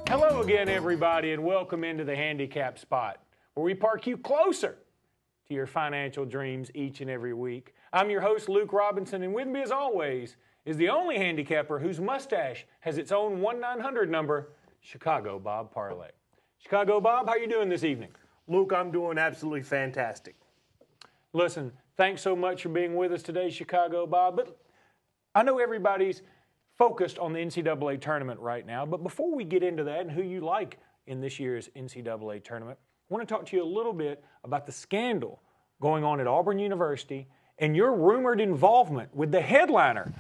Hello again, everybody, and welcome into the Handicap Spot, where we park you closer to your financial dreams each and every week. I'm your host, Luke Robinson, and with me, as always, is the only handicapper whose mustache has its own 1-900 number, Chicago Bob Parlay. Chicago Bob, how you doing this evening? Luke, I'm doing absolutely fantastic. Listen, thanks so much for being with us today, Chicago Bob, but I know everybody's focused on the NCAA tournament right now, but before we get into that and who you like in this year's NCAA tournament, I want to talk to you a little bit about the scandal going on at Auburn University and your rumored involvement with the headliner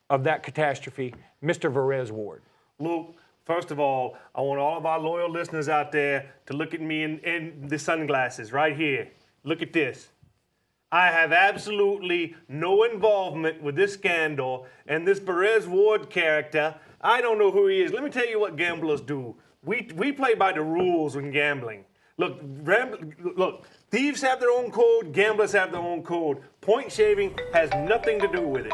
of that catastrophe, Mr. Varez Ward. Luke, first of all, I want all of our loyal listeners out there to look at me in the sunglasses right here. Look at this. I have absolutely no involvement with this scandal, and this Varez Ward character, I don't know who he is. Let me tell you what gamblers do. We play by the rules when gambling. Look, thieves have their own code, gamblers have their own code. Point shaving has nothing to do with it.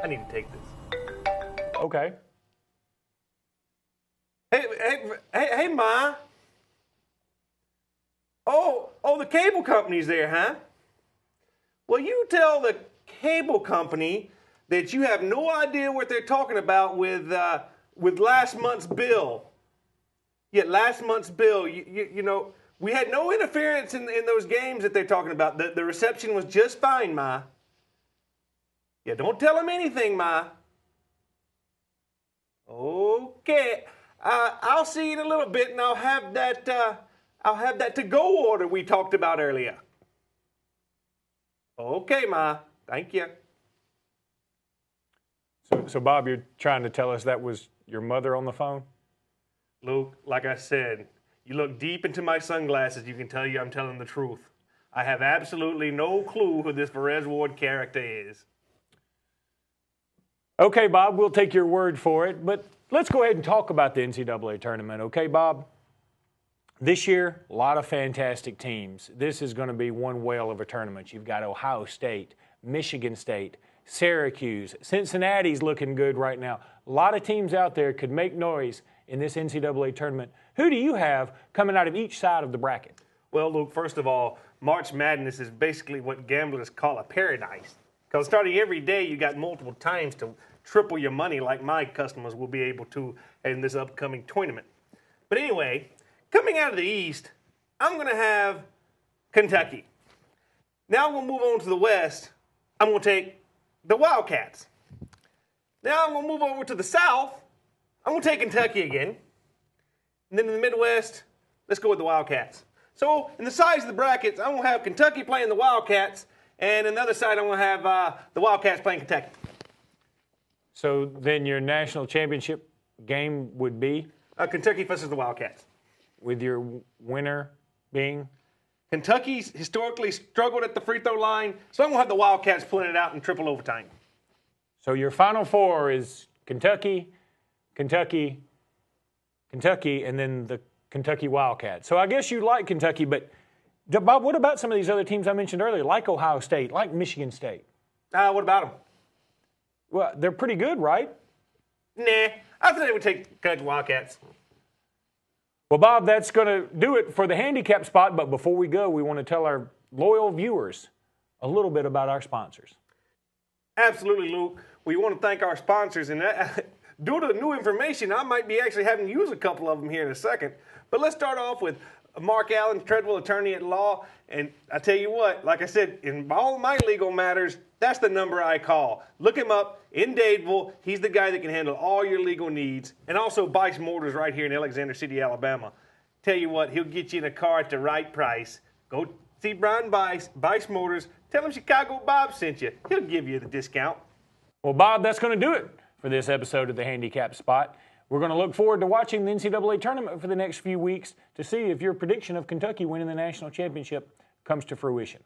I need to take this. Okay. Hey, Ma. Oh, the cable company's there, huh? Well, you tell the cable company that you have no idea what they're talking about with last month's bill. Yeah, last month's bill. You know, we had no interference in those games that they're talking about. The reception was just fine, Ma. Yeah, don't tell them anything, Ma. Okay. I'll see you in a little bit, and I'll have that to-go order we talked about earlier. Okay, Ma. Thank you. So Bob, you're trying to tell us that was your mother on the phone? Luke, like I said, you look deep into my sunglasses, you can tell you I'm telling the truth. I have absolutely no clue who this Varez Ward character is. Okay, Bob, we'll take your word for it, but let's go ahead and talk about the NCAA tournament, okay, Bob? This year, a lot of fantastic teams. This is going to be one whale of a tournament. You've got Ohio State, Michigan State, Syracuse, Cincinnati's looking good right now. A lot of teams out there could make noise in this NCAA tournament. Who do you have coming out of each side of the bracket? Well, Luke, first of all, March Madness is basically what gamblers call a paradise. Because starting every day, you got multiple times to triple your money like my customers will be able to in this upcoming tournament. But anyway, coming out of the East, I'm going to have Kentucky. Now I'm going to move on to the West. I'm going to take the Wildcats. Now I'm going to move over to the South. I'm going to take Kentucky again. And then in the Midwest, let's go with the Wildcats. So in the size of the brackets, I'm going to have Kentucky playing the Wildcats, and on the other side, I'm going to have the Wildcats playing Kentucky. So then your national championship game would be? Kentucky versus the Wildcats. With your winner being? Kentucky's historically struggled at the free throw line, so I'm going to have the Wildcats pulling it out in triple overtime. So your Final Four is Kentucky, Kentucky, Kentucky, and then the Kentucky Wildcats. So I guess you like Kentucky, but Bob, what about some of these other teams I mentioned earlier, like Ohio State, like Michigan State? What about them? Well, they're pretty good, right? Nah, I thought they would take Kentucky Wildcats. Well, Bob, that's going to do it for the handicap spot, but before we go, we want to tell our loyal viewers a little bit about our sponsors. Absolutely, Luke. We want to thank our sponsors, and due to the new information, I might be actually having to use a couple of them here in a second. But let's start off with Mark Allen, Treadwell Attorney at Law. And I tell you what, like I said, in all my legal matters, that's the number I call. Look him up in Dadeville. He's the guy that can handle all your legal needs. And also Bice Motors right here in Alexander City, Alabama. Tell you what, he'll get you in a car at the right price. Go see Brian Bice Motors. Tell him Chicago Bob sent you. He'll give you the discount. Well, Bob, that's going to do it for this episode of the Handicap Spot. We're going to look forward to watching the NCAA tournament for the next few weeks to see if your prediction of Kentucky winning the national championship comes to fruition.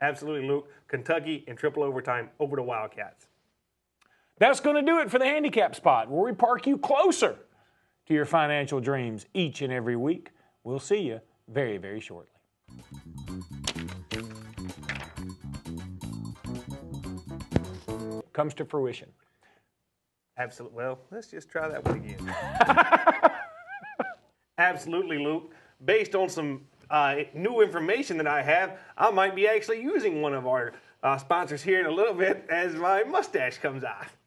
Absolutely, Luke. Kentucky in triple overtime over the Wildcats. That's going to do it for the Handicap Spot, where we park you closer to your financial dreams each and every week. We'll see you very, very shortly. Comes to fruition. Absolutely. Well, let's just try that one again. Absolutely, Luke. Based on some new information that I have, I might be actually using one of our sponsors here in a little bit as my mustache comes off.